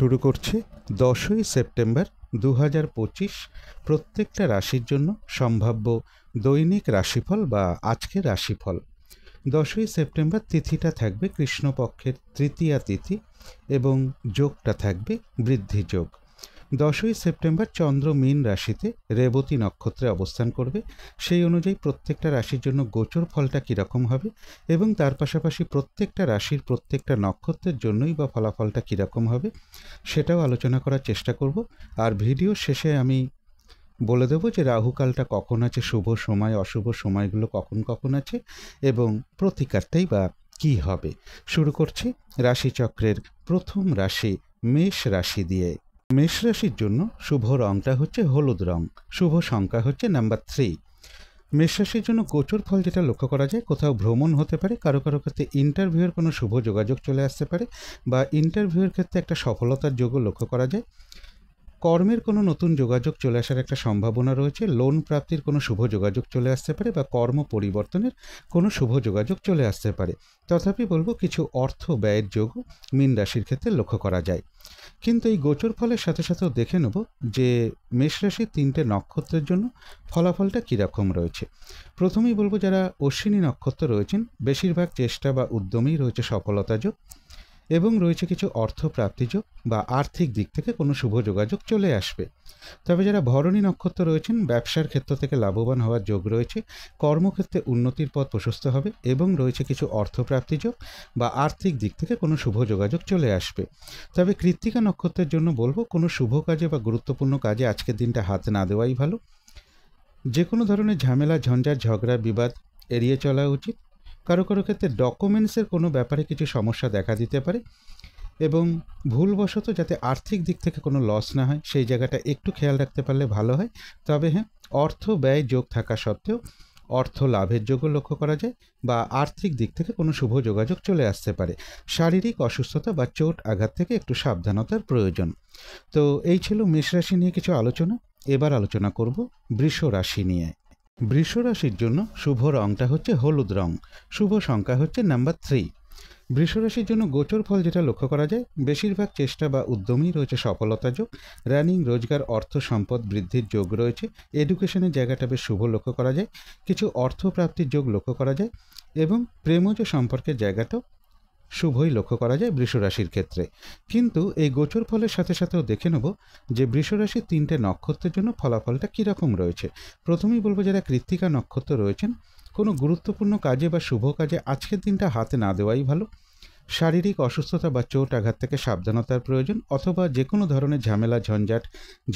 শুরু করছি 10ই সেপ্টেম্বর 2025 প্রত্যেকটা রাশির জন্য সম্ভাব্য দৈনিক রাশিফল বা আজকের রাশিফল। 10ই সেপ্টেম্বর তিথিটা থাকবে কৃষ্ণপক্ষের তৃতীয়া তিথি এবং যোগটা থাকবে বৃদ্ধি যোগ। 10ই সেপ্টেম্বর চন্দ্র মীন রাশিতে রেবতী নক্ষত্রে অবস্থান করবে। সেই অনুযায়ী প্রত্যেকটা রাশির জন্য গোচর ফলটা কীরকম হবে এবং তার পাশাপাশি প্রত্যেকটা রাশির প্রত্যেকটা নক্ষত্রের জন্যই বা ফলাফলটা কীরকম হবে সেটাও আলোচনা করার চেষ্টা করব। আর ভিডিও শেষে আমি বলে দেবো যে রাহুকালটা কখন আছে, শুভ সময় অশুভ সময়গুলো কখন কখন আছে এবং প্রতিকারটাই বা কী হবে। শুরু করছি রাশিচক্রের প্রথম রাশি মেষ রাশি দিয়ে। মেষ রাশির জন্য শুভ রংটা হচ্ছে হলুদ রং, শুভ সংখ্যা হচ্ছে নাম্বার 3। মেষ রাশির জন্য গোচর ফল যেটা লক্ষ্য করা যায়, কোথাও ভ্রমণ হতে পারে, কারো কারো ক্ষেত্রে ইন্টারভিউয়ের কোনো শুভ যোগাযোগ চলে আসতে পারে বা ইন্টারভিউয়ের ক্ষেত্রে একটা সফলতার যোগও লক্ষ্য করা যায়। কর্মের কোনো নতুন যোগাযোগ চলে আসার একটা সম্ভাবনা রয়েছে, লোন প্রাপ্তির কোনো শুভ যোগাযোগ চলে আসতে পারে বা কর্ম পরিবর্তনের কোনো শুভ যোগাযোগ চলে আসতে পারে। তথাপি বলবো কিছু অর্থ ব্যয়ের যোগও মীন রাশির ক্ষেত্রে লক্ষ্য করা যায়। কিন্তু এই গোচর ফলের সাথে সাথেও দেখে নেব যে মেষ রাশির 3টে নক্ষত্রের জন্য ফলাফলটা কীরকম রয়েছে। প্রথমেই বলবো যারা অশ্বিনী নক্ষত্র রয়েছেন বেশিরভাগ চেষ্টা বা উদ্যমেই রয়েছে সফলতা যোগ এবং রয়েছে কিছু অর্থ প্রাপ্তিযোগ বা আর্থিক দিক থেকে কোনো শুভ যোগাযোগ চলে আসবে। তবে যারা ভরণী নক্ষত্র রয়েছেন ব্যবসার ক্ষেত্র থেকে লাভবান হওয়ার যোগ রয়েছে, কর্মক্ষেত্রে উন্নতির পথ প্রশস্ত হবে এবং রয়েছে কিছু অর্থ প্রাপ্তিযোগ বা আর্থিক দিক থেকে কোনো শুভ যোগাযোগ চলে আসবে। তবে কৃত্তিকা নক্ষত্রের জন্য বলবো কোনো শুভ কাজে বা গুরুত্বপূর্ণ কাজে আজকের দিনটা হাত না দেওয়াই ভালো। যে কোনো ধরনের ঝামেলা ঝঞ্ঝাট ঝগড়া বিবাদ এড়িয়ে চলা উচিত। কারো কারো ক্ষেত্রে ডকুমেন্টসের কোনো ব্যাপারে কিছু সমস্যা দেখা দিতে পারে এবং ভুলবশত যাতে আর্থিক দিক থেকে কোনো লস না হয় সেই জায়গাটা একটু খেয়াল রাখতে পারলে ভালো হয়। তবে হ্যাঁ, অর্থ ব্যয় যোগ থাকা সত্ত্বেও অর্থ লাভের যোগও লক্ষ্য করা যায় বা আর্থিক দিক থেকে কোনো শুভ যোগাযোগ চলে আসতে পারে। শারীরিক অসুস্থতা বা চোট আঘাত থেকে একটু সাবধানতার প্রয়োজন। তো এই ছিল মেষ রাশি নিয়ে কিছু আলোচনা। এবার আলোচনা করব বৃষ রাশি নিয়ে। বৃষ রাশির জন্য শুভ রংটা হচ্ছে হলুদ রং, শুভ সংখ্যা হচ্ছে নাম্বার 3। বৃষ রাশির জন্য গোচর ফল যেটা লক্ষ্য করা যায়, বেশিরভাগ চেষ্টা বা উদ্যমেই রয়েছে সফলতা যোগ, রানিং রোজগার অর্থ সম্পদ বৃদ্ধির যোগ রয়েছে, এডুকেশনের জায়গাটা বেশ শুভ লক্ষ্য করা যায়, কিছু অর্থ প্রাপ্তির যোগ লক্ষ্য করা যায় এবং প্রেমজ সম্পর্কের জায়গাটাও শুভই লক্ষ্য করা যায় বৃষ রাশির ক্ষেত্রে। কিন্তু এই গোচর ফলের সাথে সাথেও দেখে নেব যে বৃষ রাশির 3টে নক্ষত্রের জন্য ফলাফলটা কীরকম রয়েছে। প্রথমেই বলবো যারা কৃত্তিকা নক্ষত্র রয়েছেন কোনো গুরুত্বপূর্ণ কাজে বা শুভ কাজে আজকের দিনটা হাতে না দেওয়াই ভালো। শারীরিক অসুস্থতা বা চোট আঘাত থেকে সাবধানতার প্রয়োজন, অথবা যে কোনো ধরনের ঝামেলা ঝঞ্ঝাট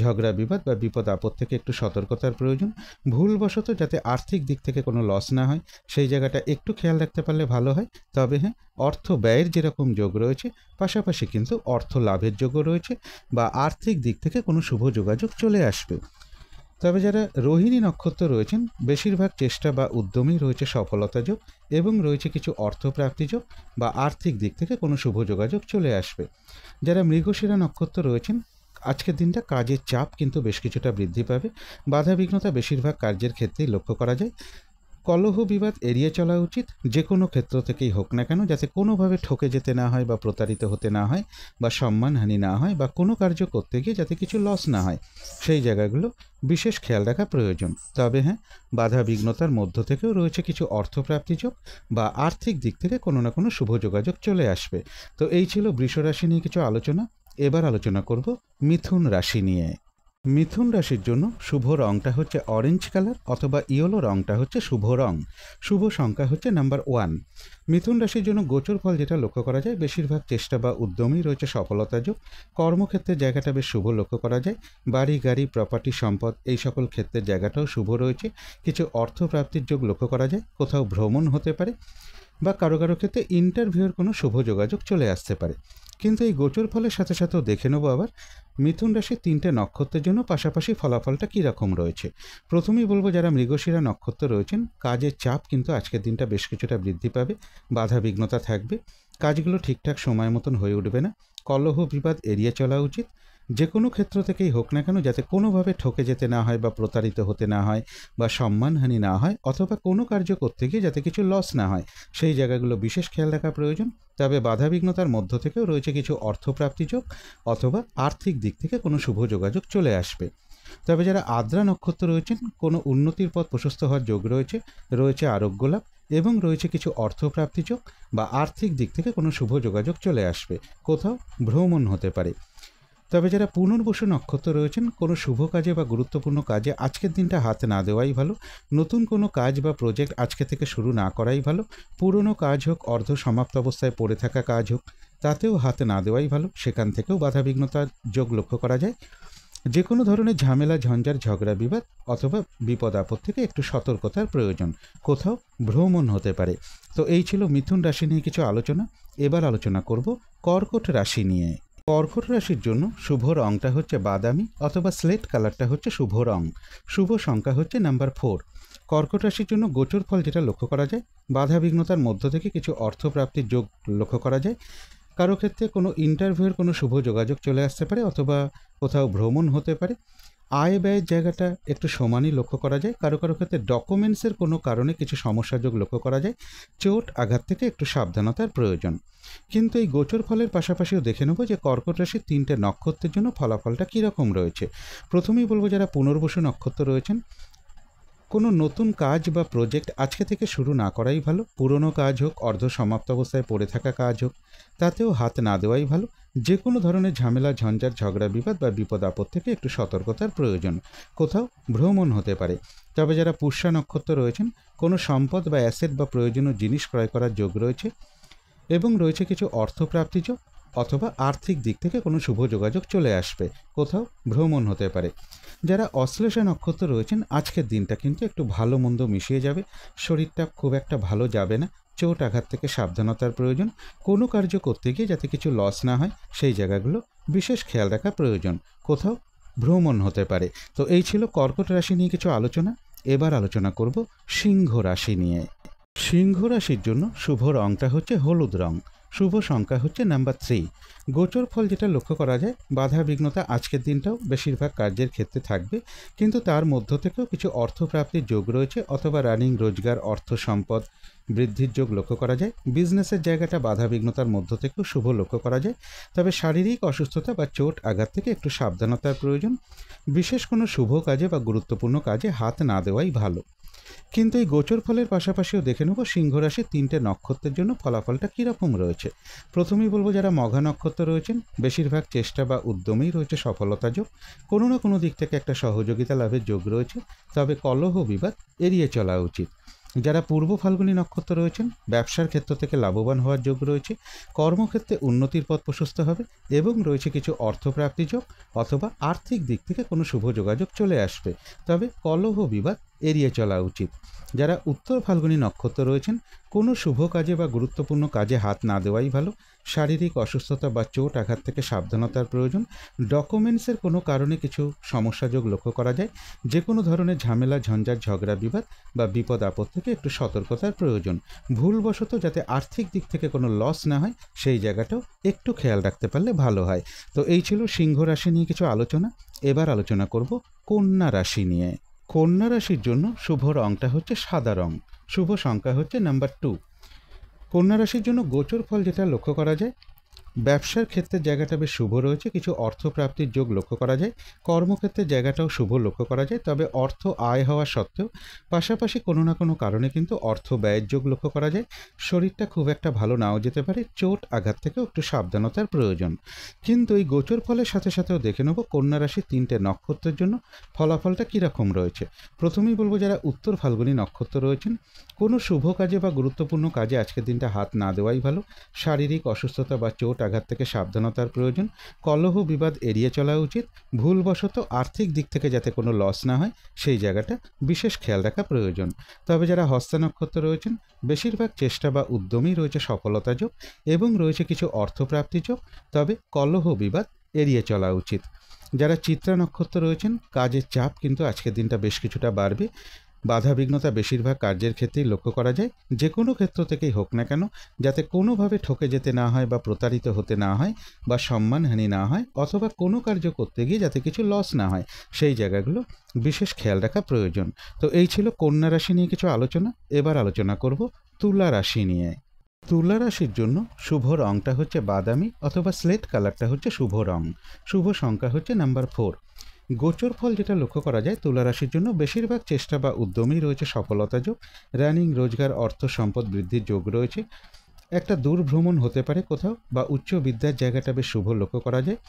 ঝগড়া বিবাদ বা বিপদ আপদ থেকে একটু সতর্কতার প্রয়োজন। ভুলবশত যাতে আর্থিক দিক থেকে কোনো লস না হয় সেই জায়গাটা একটু খেয়াল রাখতে পারলে ভালো হয়। তবে হ্যাঁ, অর্থ ব্যয়ের যেরকম যোগ রয়েছে পাশাপাশি কিন্তু অর্থ লাভের যোগও রয়েছে বা আর্থিক দিক থেকে কোনো শুভ যোগাযোগ চলে আসবে। তবে যারা রোহিণী নক্ষত্র রয়েছেন বেশিরভাগ চেষ্টা বা উদ্যমেই রয়েছে সফলতা যোগ এবং রয়েছে কিছু অর্থপ্রাপ্তি যোগ বা আর্থিক দিক থেকে কোনো শুভ যোগাযোগ চলে আসবে। যারা মৃগশিরা নক্ষত্র রয়েছেন আজকের দিনটা কাজের চাপ কিন্তু বেশ কিছুটা বৃদ্ধি পাবে, বাধাবিঘ্নতা বেশিরভাগ কার্যের ক্ষেত্রেই লক্ষ্য করা যায়। কলহ বিবাদ এড়িয়ে চলা উচিত, যে কোনো ক্ষেত্র থেকেই হোক না কেন, যাতে কোনোভাবে ঠকে যেতে না হয় বা প্রতারিত হতে না হয় বা সম্মানহানি না হয় বা কোনো কার্য করতে গিয়ে যাতে কিছু লস না হয় সেই জায়গাগুলো বিশেষ খেয়াল রাখা প্রয়োজন। তবে হ্যাঁ, বাধা বিঘ্নতার মধ্য থেকেও রয়েছে কিছু অর্থপ্রাপ্তি যোগ বা আর্থিক দিক থেকে কোনো না কোনো শুভ যোগাযোগ চলে আসবে। তো এই ছিল বৃষ রাশি নিয়ে কিছু আলোচনা। এবার আলোচনা করব মিথুন রাশি নিয়ে। মিথুন রাশির জন্য শুভ রংটা হচ্ছে অরেঞ্জ কালার অথবা ইয়েলো রংটা হচ্ছে শুভ রং, শুভ সংখ্যা হচ্ছে নাম্বার 1। মিথুন রাশির জন্য গোচর ফল যেটা লক্ষ্য করা যায়, বেশিরভাগ চেষ্টা বা উদ্যমেই রয়েছে সফলতা যোগ, কর্মক্ষেত্রের জায়গাটা বেশ শুভ লক্ষ্য করা যায়, বাড়ি গাড়ি প্রপার্টি সম্পদ এই সকল ক্ষেত্রের জায়গাটাও শুভ রয়েছে, কিছু অর্থ প্রাপ্তির যোগ লক্ষ্য করা যায়, কোথাও ভ্রমণ হতে পারে বা কারো কারো ক্ষেত্রে ইন্টারভিউয়ের কোনো শুভ যোগাযোগ চলে আসতে পারে। কিন্তু এই গোচর ফলের সাথে সাথেও দেখে নেবো আবার মিথুন রাশির 3টে নক্ষত্রের জন্য পাশাপাশি ফলাফলটা কীরকম রয়েছে। প্রথমেই বলবো যারা মৃগশিরা নক্ষত্র রয়েছেন কাজের চাপ কিন্তু আজকের দিনটা বেশ কিছুটা বৃদ্ধি পাবে, বাধা বিঘ্নতা থাকবে, কাজগুলো ঠিকঠাক সময় মতন হয়ে উঠবে না, কলহ বিবাদ এড়িয়ে চলা উচিত, যে কোনো ক্ষেত্র থেকেই হোক না কেন যাতে কোনোভাবে ঠকে যেতে না হয় বা প্রতারিত হতে না হয় বা সম্মানহানি না হয়, অথবা কোনো কার্য করতে গিয়ে যাতে কিছু লস না হয়, সেই জায়গাগুলো বিশেষ খেয়াল রাখা প্রয়োজন। তবে বাধাবিঘ্নতার মধ্য থেকেও রয়েছে কিছু অর্থপ্রাপ্তি যোগ অথবা আর্থিক দিক থেকে কোনো শুভ যোগাযোগ চলে আসবে। তবে যারা আদ্রা নক্ষত্র রয়েছেন, কোনো উন্নতির পথ প্রশস্ত হওয়ার যোগ রয়েছে, রয়েছে আরোগ্য লাভ এবং রয়েছে কিছু অর্থপ্রাপ্তি যোগ বা আর্থিক দিক থেকে কোনো শুভ যোগাযোগ চলে আসবে। কোথাও ভ্রমণ হতে পারে। তবে যারা পুনর্বসু নক্ষত্র রয়েছেন, কোনো শুভ কাজে বা গুরুত্বপূর্ণ কাজে আজকের দিনটা হাত না দেওয়াই ভালো। নতুন কোনো কাজ বা প্রজেক্ট আজকে থেকে শুরু না করাই ভালো। পুরনো কাজ হোক, অর্ধ সমাপ্ত অবস্থায় পড়ে থাকা কাজ হোক, তাতেও হাত না দেওয়াই ভালো। সেখান থেকেও বাধাবিঘ্নতার যোগ লক্ষ্য করা যায়। যে কোনো ধরনের ঝামেলা, ঝঞ্ঝাট, ঝগড়া, বিবাদ অথবা বিপদ আপদ থেকে একটু সতর্কতার প্রয়োজন। কোথাও ভ্রমণ হতে পারে। তো এই ছিল মিথুন রাশি নিয়ে কিছু আলোচনা। এবার আলোচনা করব কর্কট রাশি নিয়ে। কর্কট রাশির জন্য শুভ রংটা হচ্ছে বাদামি অথবা স্লেট কালারটা হচ্ছে শুভ রং। শুভ সংখ্যা হচ্ছে নাম্বার 4। কর্কট রাশির জন্য গোচর ফল যেটা লক্ষ্য করা যায়, বাধাবিঘ্নতার মধ্য থেকে কিছু অর্থপ্রাপ্তির যোগ লক্ষ্য করা যায়। কারো ক্ষেত্রে কোনো ইন্টারভিউয়ের কোনো শুভ যোগাযোগ চলে আসতে পারে অথবা কোথাও ভ্রমণ হতে পারে। আয় ব্যয়ের জায়গাটা একটু সমানই লক্ষ্য করা যায়। কারো কারো ক্ষেত্রে ডকুমেন্টসের কোনো কারণে কিছু সমস্যা যোগ লক্ষ্য করা যায়। চোট আঘাত থেকে একটু সাবধানতার প্রয়োজন। কিন্তু এই গোচর ফলের পাশাপাশিও দেখে নেব যে কর্কট রাশির 3টে নক্ষত্রের জন্য ফলাফলটা কীরকম রয়েছে। প্রথমেই বলবো যারা পুনর্বসু নক্ষত্র রয়েছেন, কোনো নতুন কাজ বা প্রজেক্ট আজকে থেকে শুরু না করাই ভালো। পুরনো কাজ হোক, অর্ধ সমাপ্ত অবস্থায় পড়ে থাকা কাজ হোক, তাতেও হাত না দেওয়াই ভালো। যে কোনো ধরনের ঝামেলা, ঝঞ্ঝাট, ঝগড়া, বিবাদ বা বিপদ আপদ থেকে একটু সতর্কতার প্রয়োজন। কোথাও ভ্রমণ হতে পারে। তবে যারা পুষ্যা নক্ষত্র রয়েছেন, কোনো সম্পদ বা অ্যাসেট বা প্রয়োজনীয় জিনিস ক্রয় করার যোগ রয়েছে এবং রয়েছে কিছু অর্থপ্রাপ্তি যোগ অথবা আর্থিক দিক থেকে কোনো শুভ যোগাযোগ চলে আসবে। কোথাও ভ্রমণ হতে পারে। যারা অশ্লেষা নক্ষত্র রয়েছেন, আজকের দিনটা কিন্তু একটু ভালো মন্দ মিশিয়ে যাবে। শরীরটা খুব একটা ভালো যাবে না। চোট আঘাত থেকে সাবধানতার প্রয়োজন। কোনো কার্য করতে গিয়ে যাতে কিছু লস না হয়, সেই জায়গাগুলো বিশেষ খেয়াল রাখা প্রয়োজন। কোথাও ভ্রমণ হতে পারে। তো এই ছিল কর্কট রাশি নিয়ে কিছু আলোচনা। এবার আলোচনা করব সিংহ রাশি নিয়ে। সিংহ রাশির জন্য শুভ রংটা হচ্ছে হলুদ রং। শুভ সংখ্যা হচ্ছে নাম্বার 3। গোচর ফল যেটা লক্ষ্য করা যায়, বাধা বিঘ্নতা আজকের দিনটাও বেশিরভাগ কার্যের ক্ষেত্রে থাকবে, কিন্তু তার মধ্য থেকেও কিছু অর্থপ্রাপ্তির যোগ রয়েছে অথবা রানিং রোজগার, অর্থ সম্পদ বৃদ্ধির যোগ লক্ষ্য করা যায়। বিজনেসের জায়গাটা বাধা বিঘ্নতার মধ্য থেকেও শুভ লক্ষ্য করা যায়। তবে শারীরিক অসুস্থতা বা চোট আঘাত থেকে একটু সাবধানতার প্রয়োজন। বিশেষ কোনো শুভ কাজে বা গুরুত্বপূর্ণ কাজে হাত না দেওয়াই ভালো। কিন্তু এই গোচর ফলের পাশাপাশিও দেখে নেব সিংহ রাশির 3টে নক্ষত্রের জন্য ফলাফলটা কীরকম রয়েছে। প্রথমেই বলবো যারা মঘা নক্ষত্র রয়েছেন, বেশিরভাগ চেষ্টা বা উদ্যমেই রয়েছে সফলতা যোগ। কোনো না কোনো দিক থেকে একটা সহযোগিতা লাভের যোগ রয়েছে। তবে কলহ বিবাদ এড়িয়ে চলা উচিত। যারা পূর্ব ফাল্গুনী নক্ষত্র রয়েছেন, ব্যবসার ক্ষেত্র থেকে লাভবান হওয়ার যোগ রয়েছে। কর্মক্ষেত্রে উন্নতির পথ প্রশস্ত হবে এবং রয়েছে কিছু অর্থপ্রাপ্তি যোগ অথবা আর্থিক দিক থেকে কোনো শুভ যোগাযোগ চলে আসবে। তবে কলহ বিবাদ এড়িয়ে চলা উচিত। যারা উত্তর ফাল্গুনী নক্ষত্র রয়েছেন, কোনো শুভ কাজে বা গুরুত্বপূর্ণ কাজে হাত না দেওয়াই ভালো। শারীরিক অসুস্থতা বা চোট আঘাত থেকে সাবধানতার প্রয়োজন। ডকুমেন্টসের কোনো কারণে কিছু সমস্যা যোগ লক্ষ্য করা যায়। যে কোনো ধরনের ঝামেলা, ঝঞ্ঝাট, ঝগড়া, বিবাদ বা বিপদ আপদ থেকে একটু সতর্কতার প্রয়োজন। ভুলবশত যাতে আর্থিক দিক থেকে কোনো লস না হয়, সেই জায়গাটাও একটু খেয়াল রাখতে পারলে ভালো হয়। তো এই ছিল সিংহ রাশি নিয়ে কিছু আলোচনা। এবার আলোচনা করব কন্যা রাশি নিয়ে। কন্যা রাশির জন্য শুভ রংটা হচ্ছে সাদা রং। শুভ সংখ্যা হচ্ছে নাম্বার 2। কন্যা রাশির জন্য গোচর ফল যেটা লক্ষ্য করা যায়, ব্যবসার ক্ষেত্রে জায়গাটা বেশ শুভ রয়েছে। কিছু অর্থপ্রাপ্তির যোগ লক্ষ্য করা যায়। কর্মক্ষেত্রের জায়গাটাও শুভ লক্ষ্য করা যায়। তবে অর্থ আয় হওয়া সত্ত্বেও পাশাপাশি কোনো না কোনো কারণে কিন্তু অর্থ ব্যয়ের যোগ লক্ষ্য করা যায়। শরীরটা খুব একটা ভালো নাও যেতে পারে। চোট আঘাত থেকেও একটু সাবধানতার প্রয়োজন। কিন্তু এই গোচর ফলের সাথে সাথেও দেখে নেব কন্যা রাশির 3টে নক্ষত্রের জন্য ফলাফলটা কীরকম রয়েছে। প্রথমেই বলবো যারা উত্তর ফাল্গুনী নক্ষত্র রয়েছেন, কোনো শুভ কাজে বা গুরুত্বপূর্ণ কাজে আজকের দিনটা হাত না দেওয়াই ভালো। শারীরিক অসুস্থতা বা চোট আঘাত থেকে সাবধানতার প্রয়োজন। কলহ বিবাদ এড়িয়ে চলা উচিত। ভুলবশত আর্থিক দিক থেকে যাতে কোনো লস না হয়, সেই জায়গাটা বিশেষ খেয়াল রাখা প্রয়োজন। তবে যারা হস্তা নক্ষত্র রয়েছেন, বেশিরভাগ চেষ্টা বা উদ্যমেই রয়েছে সফলতা যোগ এবং রয়েছে কিছু অর্থপ্রাপ্তি যোগ। তবে কলহ বিবাদ এড়িয়ে চলা উচিত। যারা চিত্রা নক্ষত্র রয়েছেন, কাজের চাপ কিন্তু আজকের দিনটা বেশ কিছুটা বাড়বে। বাধাবিঘ্নতা বেশিরভাগ কার্যের ক্ষেত্রেই লক্ষ্য করা যায়, যে কোনো ক্ষেত্র থেকেই হোক না কেন, যাতে কোনোভাবে ঠকে যেতে না হয় বা প্রতারিত হতে না হয় বা সম্মানহানি না হয়, অথবা কোনো কার্য করতে গিয়ে যাতে কিছু লস না হয়, সেই জায়গাগুলো বিশেষ খেয়াল রাখা প্রয়োজন। তো এই ছিল কন্যা রাশি নিয়ে কিছু আলোচনা। এবার আলোচনা করব তুলা রাশি নিয়ে। তুলা রাশির জন্য শুভ রংটা হচ্ছে বাদামি অথবা স্লেট কালারটা হচ্ছে শুভ রং। শুভ সংখ্যা হচ্ছে নাম্বার 4। গোচর ফল যেটা লক্ষ্য করা যায়, তুলা রাশির জন্য বেশিরভাগ চেষ্টা বা উদ্যমেই রয়েছে সফলতা যোগ, রানিং রোজগার, অর্থ সম্পদ বৃদ্ধির যোগ রয়েছে। একটা দূর ভ্রমণ হতে পারে কোথাও, বা উচ্চ বিদ্যার জায়গাটা বেশ শুভ লক্ষ্য করা যায়।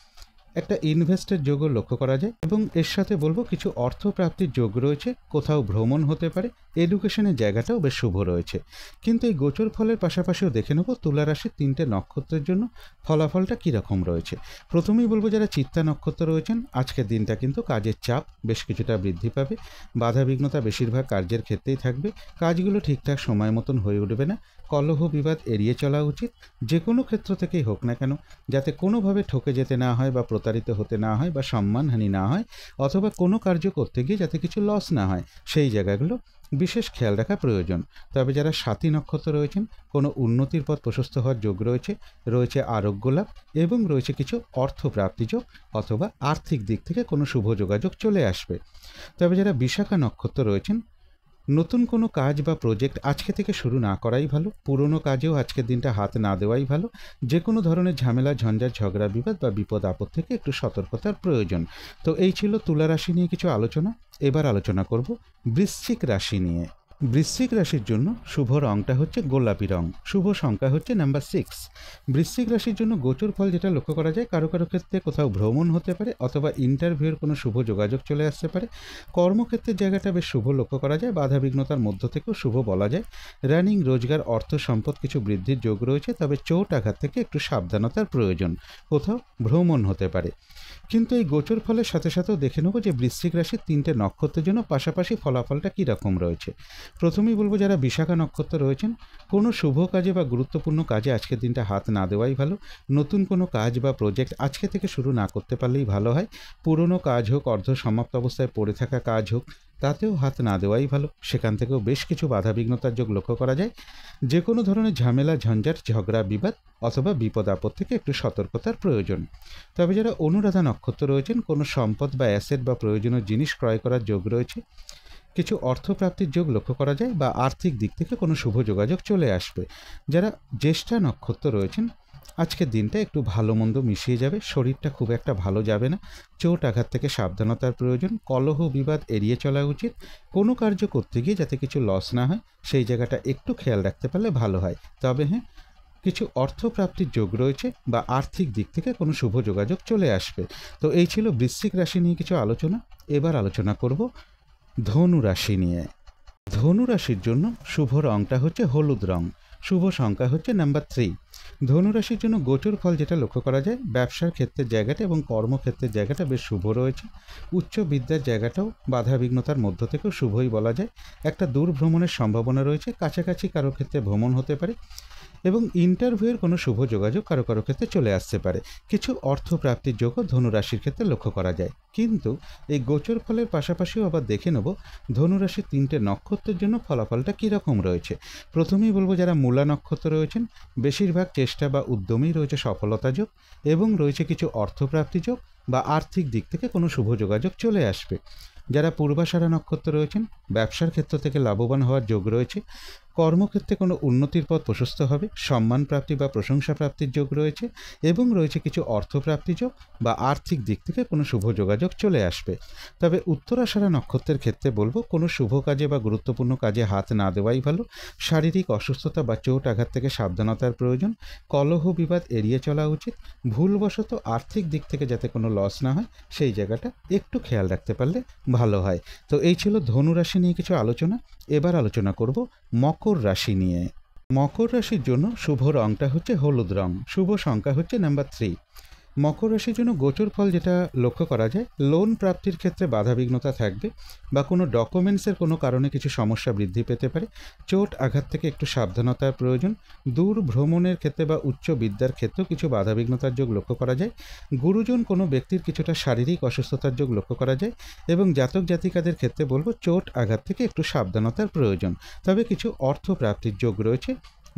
একটা ইনভেস্টের যোগও লক্ষ্য করা যায়, এবং এর সাথে বলবো কিছু অর্থ প্রাপ্তির যোগ রয়েছে, কোথাও ভ্রমণ হতে পারে, এডুকেশনের জায়গাটাও বেশ শুভ রয়েছে। কিন্তু এই গোচর ফলের পাশাপাশিও দেখে নেব তুলা রাশির 3টে নক্ষত্রের জন্য ফলাফলটা কীরকম রয়েছে। প্রথমেই বলবো যারা চিত্তা নক্ষত্র রয়েছেন, আজকের দিনটা কিন্তু কাজের চাপ বেশ কিছুটা বৃদ্ধি পাবে, বাধাবিঘ্নতা বেশিরভাগ কার্যের ক্ষেত্রেই থাকবে, কাজগুলো ঠিকঠাক সময় মতন হয়ে উঠবে না, কলহ বিবাদ এড়িয়ে চলা উচিত, যে কোনো ক্ষেত্র থেকেই হোক না কেন, যাতে কোনোভাবে ঠকে যেতে না হয় বা প্রতারিত হতে না হয় বা সম্মানহানি না হয়, অথবা কোনো কার্য করতে গিয়ে যাতে কিছু লস না হয়, সেই জায়গাগুলো বিশেষ খেয়াল রাখা প্রয়োজন। তবে যারা স্বাতী নক্ষত্র রয়েছেন, কোনো উন্নতির পথ প্রশস্ত হওয়ার যোগ রয়েছে, রয়েছে আরোগ্য লাভ, এবং রয়েছে কিছু অর্থ প্রাপ্তি যোগ, অথবা আর্থিক দিক থেকে কোনো শুভ যোগাযোগ চলে আসবে। তবে যারা বিশাখা নক্ষত্র রয়েছেন, নতুন কোনো কাজ বা প্রজেক্ট আজকে থেকে শুরু না করাই ভালো, পুরনো কাজেও আজকের দিনটা হাত না দেওয়াই ভালো, যে কোনো ধরনের ঝামেলা, ঝঞ্ঝাট, ঝগড়া, বিবাদ বা বিপদ আপদ থেকে একটু সতর্কতার প্রয়োজন। তো এই ছিল তুলা রাশি নিয়ে কিছু আলোচনা। এবার আলোচনা করব বৃশ্চিক রাশি নিয়ে। বৃশ্চিক রাশির জন্য শুভ রংটা হচ্ছে গোলাপি রং। শুভ সংখ্যা হচ্ছে নাম্বার 6। বৃশ্চিক রাশির জন্য গোচর ফল যেটা লক্ষ্য করা যায়, কারো কারো ক্ষেত্রে কোথাও ভ্রমণ হতে পারে, অথবা ইন্টারভিউয়ের কোনো শুভ যোগাযোগ চলে আসতে পারে। কর্মক্ষেত্রের জায়গাটা বেশ শুভ লক্ষ্য করা যায়, বাধাবিঘ্নতার মধ্য থেকেও শুভ বলা যায়। রানিং রোজগার, অর্থ সম্পদ কিছু বৃদ্ধির যোগ রয়েছে, তবে চোট আঘাত থেকে একটু সাবধানতার প্রয়োজন, কোথাও ভ্রমণ হতে পারে। কিন্তু এই গোচর ফলের সাথে সাথেও দেখে নেব যে বৃশ্চিক রাশির 3টে নক্ষত্রের জন্য পাশাপাশি ফলাফলটা কীরকম রয়েছে। প্রথমেই বলবো যারা বিশাখা নক্ষত্র রয়েছেন, কোনো শুভ কাজে বা গুরুত্বপূর্ণ কাজে আজকের দিনটা হাত না দেওয়াই ভালো। নতুন কোনো কাজ বা প্রজেক্ট আজকে থেকে শুরু না করতে পারলেই ভালো হয়। পুরনো কাজ হোক, অর্ধ সমাপ্ত অবস্থায় পড়ে থাকা কাজ হোক, তাতেও হাত না দেওয়াই ভালো। সেখান থেকেও বেশ কিছু বাধাবিঘ্নতার যোগ লক্ষ্য করা যায়। যে কোনো ধরনের ঝামেলা, ঝঞ্ঝাট, ঝগড়া, বিবাদ অথবা বিপদ আপদ থেকে একটু সতর্কতার প্রয়োজন। তবে যারা অনুরাধা নক্ষত্র রয়েছেন, কোনো সম্পদ বা অ্যাসেট বা প্রয়োজনীয় জিনিস ক্রয় করার যোগ রয়েছে, কিছু অর্থপ্রাপ্তির যোগ লক্ষ্য করা যায়, বা আর্থিক দিক থেকে কোনো শুভ যোগাযোগ চলে আসবে। যারা জ্যেষ্ঠা নক্ষত্র রয়েছেন, আজকের দিনটা একটু ভালো মন্দ মিশিয়ে যাবে, শরীরটা খুব একটা ভালো যাবে না, চোট আঘাত থেকে সাবধানতার প্রয়োজন, কলহ বিবাদ এড়িয়ে চলা উচিত, কোনো কার্য করতে গিয়ে যাতে কিছু লস না হয় সেই জায়গাটা একটু খেয়াল রাখতে পারলে ভালো হয়। তবে হ্যাঁ, কিছু অর্থপ্রাপ্তির যোগ রয়েছে, বা আর্থিক দিক থেকে কোনো শুভ যোগাযোগ চলে আসবে। তো এই ছিল বৃশ্চিক রাশি নিয়ে কিছু আলোচনা। এবার আলোচনা করব ধনু রাশি নিয়ে। ধনু রাশির জন্য শুভ রংটা হচ্ছে হলুদ রং। শুভ সংখ্যা হচ্ছে নাম্বার 3। ধনু রাশির জন্য গোচর ফল যেটা লক্ষ্য করা যায়, ব্যবসার ক্ষেত্রের জায়গাটা এবং কর্মক্ষেত্রের জায়গাটা বেশ শুভ রয়েছে। উচ্চ বিদ্যার জায়গাটাও বাধাবিঘ্নতার মধ্য থেকেও শুভই বলা যায়। একটা দূর ভ্রমণের সম্ভাবনা রয়েছে, কাছাকাছি কারো ক্ষেত্রে ভ্রমণ হতে পারে, এবং ইন্টারভিউয়ের কোনো শুভ যোগাযোগ কারো কারো ক্ষেত্রে চলে আসতে পারে। কিছু অর্থ প্রাপ্তির যোগও ধনুরাশির ক্ষেত্রে লক্ষ্য করা যায়। কিন্তু এই গোচর ফলের পাশাপাশিও আবার দেখে নেব ধনুরাশির 3টে নক্ষত্রের জন্য ফলাফলটা কীরকম রয়েছে। প্রথমেই বলবো যারা মূলা নক্ষত্র রয়েছেন, বেশিরভাগ চেষ্টা বা উদ্যমেই রয়েছে সফলতা যোগ, এবং রয়েছে কিছু অর্থপ্রাপ্তি যোগ, বা আর্থিক দিক থেকে কোনো শুভ যোগাযোগ চলে আসবে। যারা পূর্বাষাঢ়া নক্ষত্র রয়েছেন, ব্যবসার ক্ষেত্র থেকে লাভবান হওয়ার যোগ রয়েছে, কর্মক্ষেত্রে কোনো উন্নতির পথ প্রশস্ত হবে, সম্মান প্রাপ্তি বা প্রশংসা প্রাপ্তির যোগ রয়েছে, এবং রয়েছে কিছু অর্থপ্রাপ্তি যোগ, বা আর্থিক দিক থেকে কোনো শুভ যোগাযোগ চলে আসবে। তবে উত্তরাষাঢ়া নক্ষত্রের ক্ষেত্রে বলবো কোনো শুভ কাজে বা গুরুত্বপূর্ণ কাজে হাত না দেওয়াই ভালো। শারীরিক অসুস্থতা বা চোট আঘাত থেকে সাবধানতার প্রয়োজন, কলহ বিবাদ এড়িয়ে চলা উচিত, ভুলবশত আর্থিক দিক থেকে যাতে কোনো লস না হয় সেই জায়গাটা একটু খেয়াল রাখতে পারলে ভালো হয়। তো এই ছিল ধনু রাশি নিয়ে কিছু আলোচনা। এবার আলোচনা করব মকর রাশি নিয়ে। মকর রাশির জন্য শুভ রংটা হচ্ছে হলুদ রং। শুভ সংখ্যা হচ্ছে নাম্বার 3। মকর রাশির জন্য গোচর ফল যেটা লক্ষ্য করা যায়, লোন প্রাপ্তির ক্ষেত্রে বাধাবিঘ্নতা থাকবে বা কোনো ডকুমেন্টসের কোনো কারণে কিছু সমস্যা বৃদ্ধি পেতে পারে। চোট আঘাত থেকে একটু সাবধানতার প্রয়োজন। দূর ভ্রমণের ক্ষেত্রে বা উচ্চ বিদ্যার ক্ষেত্রেও কিছু বাধাবিঘ্নতার যোগ লক্ষ্য করা যায়। গুরুজন কোনো ব্যক্তির কিছুটা শারীরিক অসুস্থতার যোগ লক্ষ্য করা যায় এবং জাতক জাতিকাদের ক্ষেত্রে বলবো চোট আঘাত থেকে একটু সাবধানতার প্রয়োজন। তবে কিছু অর্থ প্রাপ্তির যোগ রয়েছে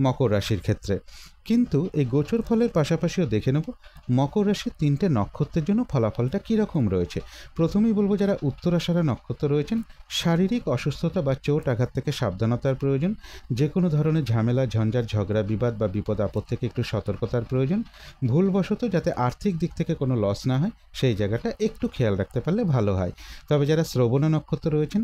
মকর রাশির ক্ষেত্রে। কিন্তু এই গোচর ফলের পাশাপাশিও দেখে নেব মকর রাশির 3টে নক্ষত্রের জন্য ফলাফলটা কীরকম রয়েছে। প্রথমেই বলবো যারা উত্তরাষাঢ়া নক্ষত্র রয়েছেন, শারীরিক অসুস্থতা বা চোট আঘাত থেকে সাবধানতার প্রয়োজন। যে কোনো ধরনের ঝামেলা ঝঞ্ঝাট ঝগড়া বিবাদ বা বিপদ আপদ থেকে একটু সতর্কতার প্রয়োজন। ভুলবশত যাতে আর্থিক দিক থেকে কোনো লস না হয় সেই জায়গাটা একটু খেয়াল রাখতে পারলে ভালো হয়। তবে যারা শ্রবণা নক্ষত্র রয়েছেন,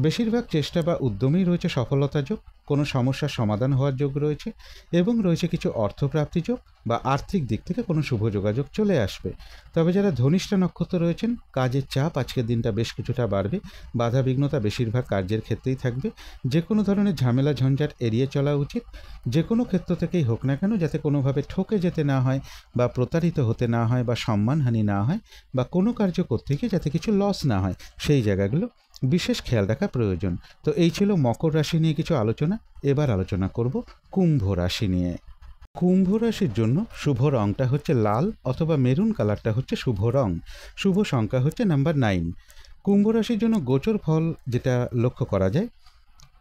বেশিরভাগ চেষ্টা বা উদ্যমেই রয়েছে সফলতা যোগ, কোনো সমস্যার সমাধান হওয়ার যোগ রয়েছে এবং রয়েছে কিছু অর্থপ্রাপ্তি যোগ বা আর্থিক দিক থেকে কোনো শুভ যোগাযোগ চলে আসবে। তবে যারা ধনিষ্ঠা নক্ষত্র রয়েছেন, কাজের চাপ আজকের দিনটা বেশ কিছুটা বাড়বে। বাধাবিঘ্নতা বেশিরভাগ কার্যের ক্ষেত্রেই থাকবে। যে কোনো ধরনের ঝামেলা ঝঞ্ঝাট এড়িয়ে চলা উচিত। যে কোনো ক্ষেত্র থেকেই হোক না কেন যাতে কোনোভাবে ঠকে যেতে না হয় বা প্রতারিত হতে না হয় বা সম্মানহানি না হয় বা কোনো কার্য করতে গিয়ে যাতে কিছু লস না হয় সেই জায়গাগুলো বিশেষ খেয়াল রাখা প্রয়োজন। তো এই ছিল মকর রাশি নিয়ে কিছু আলোচনা। এবার আলোচনা করব কুম্ভ রাশি নিয়ে। কুম্ভ রাশির জন্য শুভ রংটা হচ্ছে লাল অথবা মেরুন কালারটা হচ্ছে শুভ রং। শুভ সংখ্যা হচ্ছে নাম্বার 9। কুম্ভ রাশির জন্য গোচর ফল যেটা লক্ষ্য করা যায়,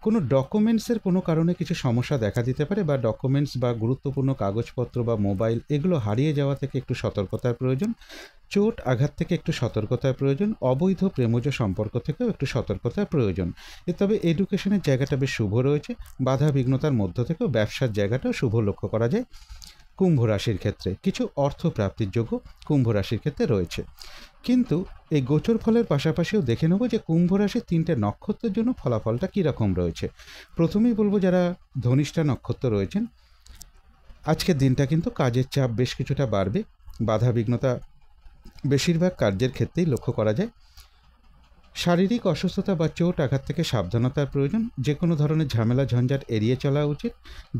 কোনো ডকুমেন্টসের কোনো কারণে কিছু সমস্যা দেখা দিতে পারে বা ডকুমেন্টস বা গুরুত্বপূর্ণ কাগজপত্র বা মোবাইল এগুলো হারিয়ে যাওয়া থেকে একটু সতর্কতার প্রয়োজন। চোট আঘাত থেকে একটু সতর্কতার প্রয়োজন। অবৈধ প্রেমজ সম্পর্ক থেকেও একটু সতর্কতার প্রয়োজন। তবে এডুকেশনের জায়গাটা বেশ শুভ রয়েছে। বাধা বিঘ্নতার মধ্য থেকেও ব্যবসার জায়গাটাও শুভ লক্ষ্য করা যায়। কুম্ভ রাশির ক্ষেত্রে কিছু অর্থ প্রাপ্তির যোগ্য কুম্ভ রাশির ক্ষেত্রে রয়েছে। কিন্তু এই গোচর ফলের পাশাপাশিও দেখে নেব যে কুম্ভ রাশির 3টে নক্ষত্রের জন্য ফলাফলটা কীরকম রয়েছে। প্রথমেই বলবো যারা ধনিষ্ঠা নক্ষত্র রয়েছেন, আজকের দিনটা কিন্তু কাজের চাপ বেশ কিছুটা বাড়বে। বাধা বিঘ্নতা বেশিরভাগ কার্যের ক্ষেত্রেই লক্ষ্য করা যায়। শারীরিক অসুস্থতা বা চোট আঘাত থেকে সাবধানতার প্রয়োজন। যে কোনো ধরনের ঝামেলা ঝঞ্ঝাট এড়িয়ে চলা উচিত।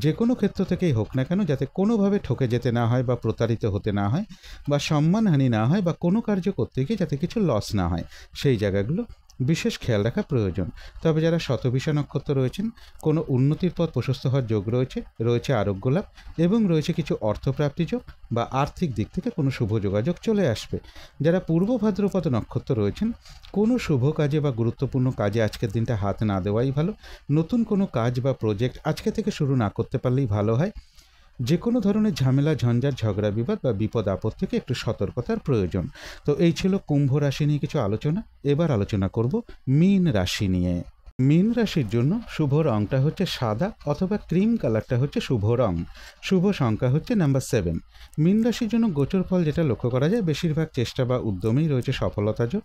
যে কোনো ক্ষেত্র থেকেই হোক না কেন যাতে কোনোভাবে ঠকে যেতে না হয় বা প্রতারিত হতে না হয় বা সম্মানহানি না হয় বা কোনো কার্য করতে গিয়ে যাতে কিছু লস না হয় সেই জায়গাগুলো বিশেষ খেয়াল রাখা প্রয়োজন। তবে যারা শতভিষা নক্ষত্র রয়েছেন, কোনো উন্নতির পথ প্রশস্ত হওয়ার যোগ রয়েছে। রয়েছে আরোগ্য লাভ এবং রয়েছে কিছু অর্থপ্রাপ্তি যোগ বা আর্থিক দিক থেকে কোনো শুভ যোগাযোগ চলে আসবে। যারা পূর্ব ভাদ্রপদ নক্ষত্র রয়েছেন, কোনো শুভ কাজে বা গুরুত্বপূর্ণ কাজে আজকের দিনটা হাত না দেওয়াই ভালো। নতুন কোনো কাজ বা প্রজেক্ট আজকে থেকে শুরু না করতে পারলেই ভালো হয়। যে কোনো ধরনের ঝামেলা ঝঞ্ঝাট ঝগড়া বিবাদ বা বিপদ আপদ থেকে একটু সতর্কতার প্রয়োজন। তো এই ছিল কুম্ভ রাশি নিয়ে কিছু আলোচনা। এবার আলোচনা করব মীন রাশি নিয়ে। মীন রাশির জন্য শুভ রংটা হচ্ছে সাদা অথবা ক্রিম কালারটা হচ্ছে শুভ রং। শুভ সংখ্যা হচ্ছে নাম্বার 7। মীন রাশির জন্য গোচর ফল যেটা লক্ষ্য করা যায়, বেশিরভাগ চেষ্টা বা উদ্যমেই রয়েছে সফলতা যোগ।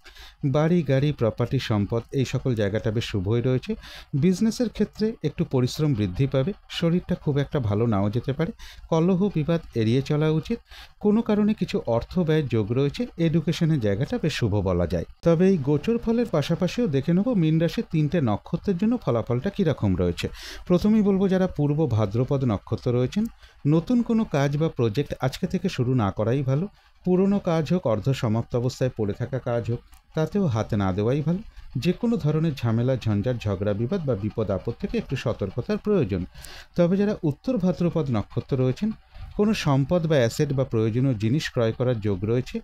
বাড়ি গাড়ি প্রপার্টি সম্পদ এই সকল জায়গাটা বেশ শুভই রয়েছে। বিজনেসের ক্ষেত্রে একটু পরিশ্রম বৃদ্ধি পাবে। শরীরটা খুব একটা ভালো নাও যেতে পারে। কলহ বিবাদ এড়িয়ে চলা উচিত। কোনো কারণে কিছু অর্থ ব্যয়ের যোগ রয়েছে। এডুকেশনের জায়গাটা বেশ শুভ বলা যায়। তবে এই গোচর ফলের পাশাপাশিও দেখে নেব মীন রাশির 3টে নক্ষত্রের জন্য ফলাফলটা কীরকম রয়েছে। প্রথমেই বলবো যারা পূর্ব ভাদ্রপদ নক্ষত্র রয়েছেন, নতুন কোনো কাজ বা প্রজেক্ট আজকে থেকে শুরু না করাই ভালো। পুরনো কাজ হোক, অর্ধ সমাপ্ত অবস্থায় পড়ে থাকা কাজ হোক, তাতেও হাতে না দেওয়াই ভালো। যে কোনো ধরনের ঝামেলা ঝঞ্ঝাট ঝগড়া বিবাদ বা বিপদ আপদ থেকে একটু সতর্কতার প্রয়োজন। তবে যারা উত্তর ভাদ্রপদ নক্ষত্র রয়েছেন, কোনো সম্পদ বা অ্যাসেট বা প্রয়োজনীয় জিনিস ক্রয় করার যোগ রয়েছে।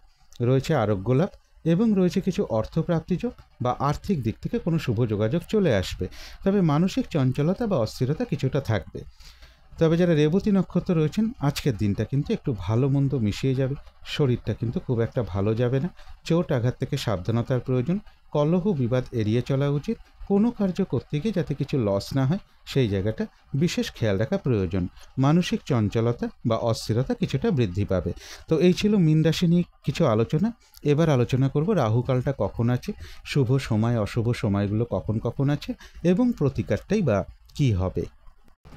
রয়েছে আরোগ্য লাভ এবং রয়েছে কিছু অর্থপ্রাপ্তি যোগ বা আর্থিক দিক থেকে কোনো শুভ যোগাযোগ চলে আসবে। তবে মানসিক চঞ্চলতা বা অস্থিরতা কিছুটা থাকবে। তবে যারা রেবতী নক্ষত্র রয়েছেন, আজকের দিনটা কিন্তু একটু ভালো মন্দ মিশিয়ে যাবে। শরীরটা কিন্তু খুব একটা ভালো যাবে না। চোট আঘাত থেকে সাবধানতার প্রয়োজন। কলহ বিবাদ এড়িয়ে চলা উচিত। কোনো কার্য করতে গিয়ে যাতে কিছু লস না হয় সেই জায়গাটা বিশেষ খেয়াল রাখা প্রয়োজন। মানসিক চঞ্চলতা বা অস্থিরতা কিছুটা বৃদ্ধি পাবে। তো এই ছিল মীন রাশি নিয়ে কিছু আলোচনা। এবার আলোচনা করব রাহুকালটা কখন আছে, শুভ সময় অশুভ সময়গুলো কখন কখন আছে এবং প্রতিকারটাই বা কী হবে।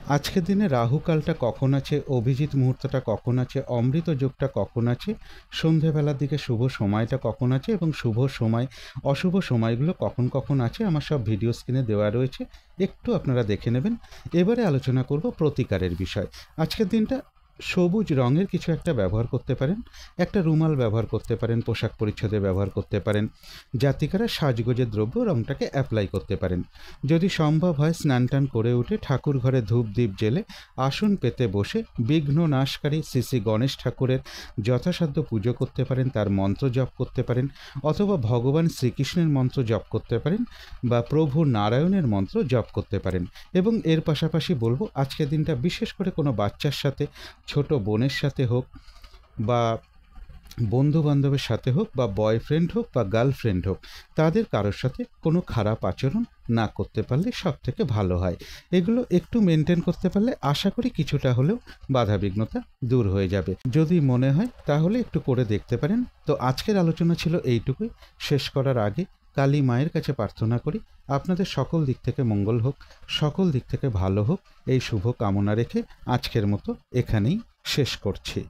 আজকের দিনে রাহুকালটা কখন আছে, অভিজিৎ মুহূর্তটা কখন আছে, অমৃত যোগটা কখন আছে, সন্ধেবেলার দিকে শুভ সময়টা কখন আছে এবং শুভ সময় অশুভ সময়গুলো কখন কখন আছে আমার সব ভিডিও স্ক্রিনে দেওয়া রয়েছে, একটু আপনারা দেখে নেবেন। এবারে আলোচনা করব প্রতিকারের বিষয়। আজকের দিনটা সবুজ রঙের কিছু একটা ব্যবহার করতে পারেন, একটা রুমাল ব্যবহার করতে পারেন, পোশাক পরিচ্ছদে ব্যবহার করতে পারেন। জাতিকারা সাজগোজের দ্রব্য রঙটাকে অ্যাপ্লাই করতে পারেন। যদি সম্ভব হয় স্নান টান করে উঠে ঠাকুর ঘরে ধূপ দ্বীপ জেলে আসন পেতে বসে বিঘ্ন নাশকারী শ্রী শ্রী গণেশ ঠাকুরের যথাসাধ্য পুজো করতে পারেন, তার মন্ত্র জপ করতে পারেন, অথবা ভগবান শ্রীকৃষ্ণের মন্ত্র জপ করতে পারেন বা প্রভু নারায়ণের মন্ত্র জপ করতে পারেন। এবং এর পাশাপাশি বলবো আজকের দিনটা বিশেষ করে কোনো বাচ্চার সাথে, ছোট বোনের সাথে হোক বা বন্ধু বান্ধবের সাথে হোক বা বয়ফ্রেন্ড হোক বা গার্লফ্রেন্ড হোক, তাদের কারোর সাথে কোনো খারাপ আচরণ না করতে পারলে সব থেকে ভালো হয়। এগুলো একটু মেনটেন করতে পারলে আশা করি কিছুটা হলেও বাধাবিঘ্নতা দূর হয়ে যাবে। যদি মনে হয় তাহলে একটু করে দেখতে পারেন। তো আজকের আলোচনা ছিল এইটুকুই। শেষ করার আগে কালী মায়ের কাছে প্রার্থনা করি আপনাদের সকল দিক থেকে মঙ্গল হোক, সকল দিক থেকে ভালো হোক, এই শুভ কামনা রেখে আজকের মতো এখানেই শেষ করছি।